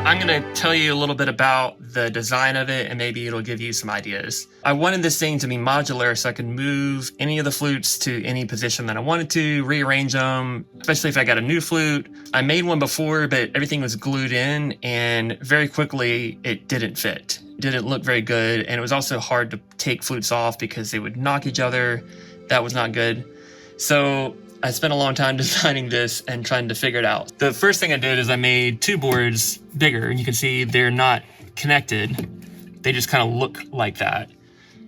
I'm going to tell you a little bit about the design of it, and maybe it'll give you some ideas. I wanted this thing to be modular so I could move any of the flutes to any position that I wanted to, rearrange them, especially if I got a new flute. I made one before, but everything was glued in, and very quickly it didn't fit. It didn't look very good, and it was also hard to take flutes off because they would knock each other. That was not good. So I spent a long time designing this and trying to figure it out. The first thing I did is I made two boards bigger, and you can see they're not connected. They just kind of look like that.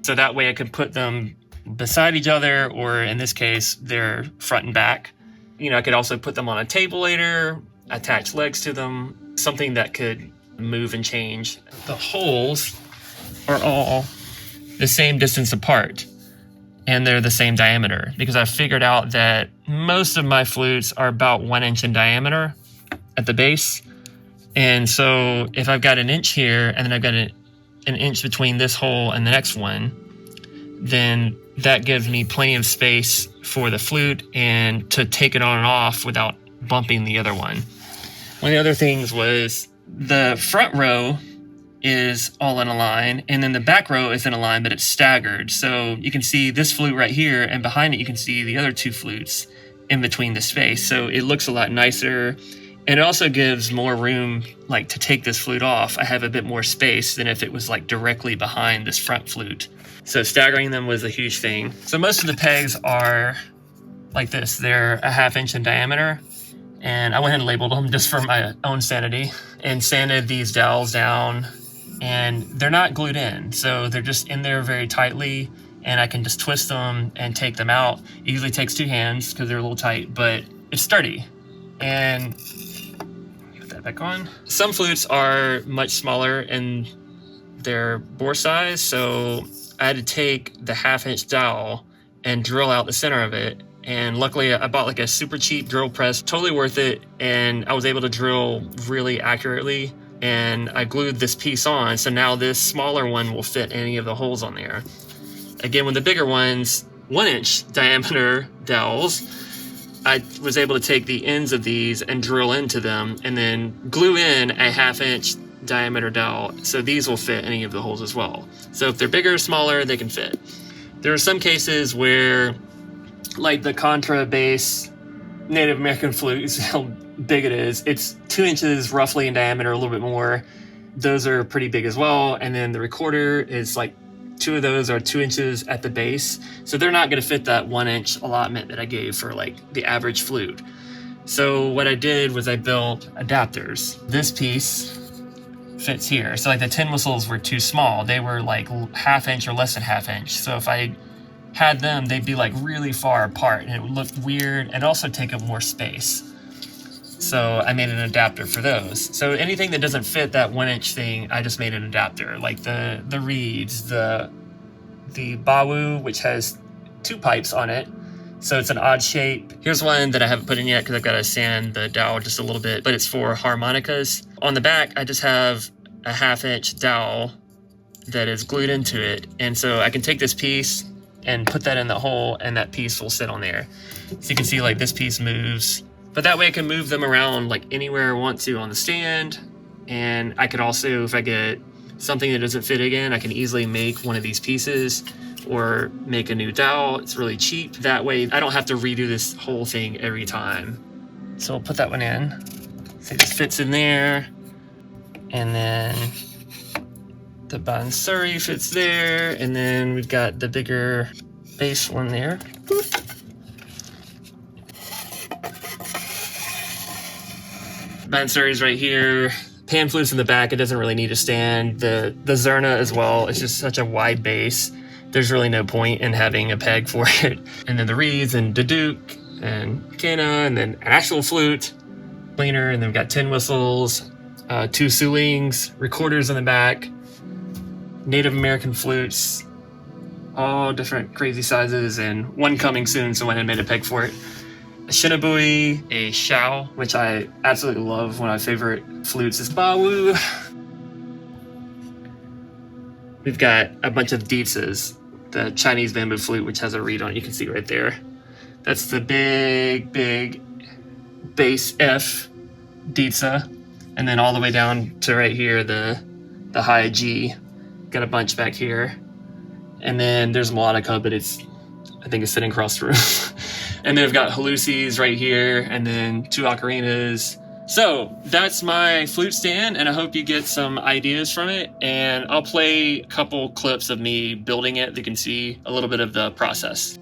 So that way I could put them beside each other, or in this case, they're front and back. I could also put them on a table later, attach legs to them, something that could move and change. The holes are all the same distance apart, and they're the same diameter, because I figured out that most of my flutes are about 1 inch in diameter at the base. And so if I've got an inch here and then I've got an inch between this hole and the next one, then that gives me plenty of space for the flute and to take it on and off without bumping the other one. One of the other things was the front row is all in a line, and then the back row is in a line, but it's staggered. So you can see this flute right here, and behind it you can see the other two flutes in between the space. So it looks a lot nicer, and it also gives more room to take this flute off. I have a bit more space than if it was directly behind this front flute. So staggering them was a huge thing. So most of the pegs are like this. They're a 1/2 inch in diameter, and I went ahead and labeled them just for my own sanity and sanded these dowels down. And they're not glued in, so they're just in there very tightly, and I can just twist them and take them out. It usually takes 2 hands because they're a little tight, but it's sturdy. And put that back on. Some flutes are much smaller in their bore size, so I had to take the 1/2 inch dowel and drill out the center of it. And luckily I bought a super cheap drill press, totally worth it, and I was able to drill really accurately. And I glued this piece on, so now this smaller one will fit any of the holes on there. Again, with the bigger ones, 1 inch diameter dowels, I was able to take the ends of these and drill into them and then glue in a 1/2 inch diameter dowel, so these will fit any of the holes as well. So if they're bigger or smaller, they can fit. There are some cases where, the contra bass Native American flute, is how big it is. It's 2 inches roughly in diameter, a little bit more. Those are pretty big as well. And then the recorder is 2 of those are 2 inches at the base. So they're not going to fit that 1 inch allotment that I gave for the average flute. So what I did was I built adapters. This piece fits here. So the tin whistles were too small. They were 1/2 inch or less than 1/2 inch. So if I had them, they'd be really far apart, and it would look weird and also take up more space. So I made an adapter for those. So anything that doesn't fit that 1 inch thing, I just made an adapter, the reeds, the bawu, which has 2 pipes on it. So it's an odd shape. Here's one that I haven't put in yet because I've got to sand the dowel just a little bit, but it's for harmonicas. On the back, I just have a 1/2 inch dowel that is glued into it. And so I can take this piece and put that in the hole, and that piece will sit on there. So you can see this piece moves, but that way I can move them around anywhere I want to on the stand. And I could also, if I get something that doesn't fit again, I can easily make one of these pieces or make a new dowel. It's really cheap. That way I don't have to redo this whole thing every time. So I'll put that one in. So it just fits in there. And then the Bansuri fits there, and then we've got the bigger bass one there. Boop. Bansuri's right here. Pan flute's in the back. It doesn't really need a stand. The Zerna as well. It's just such a wide bass. There's really no point in having a peg for it. And then the reeds and Duduk and Kena, and then an actual flute, cleaner, and then we've got tin whistles, 2 sulings, recorders in the back, Native American flutes, all different crazy sizes, and one coming soon, so I went and made a peg for it. A shinabui, a shao, which I absolutely love. One of my favorite flutes is bawu. We've got a bunch of ditsas, the Chinese bamboo flute, which has a reed on it. You can see right there. That's the big bass F ditsa. and then all the way down to right here, the high G. Got a bunch back here, and then there's a melodica, but I think it's sitting across the room. And then I've got Halusis right here, and then 2 ocarinas. So that's my flute stand, and I hope you get some ideas from it. And I'll play a couple clips of me building it that you can see a little bit of the process.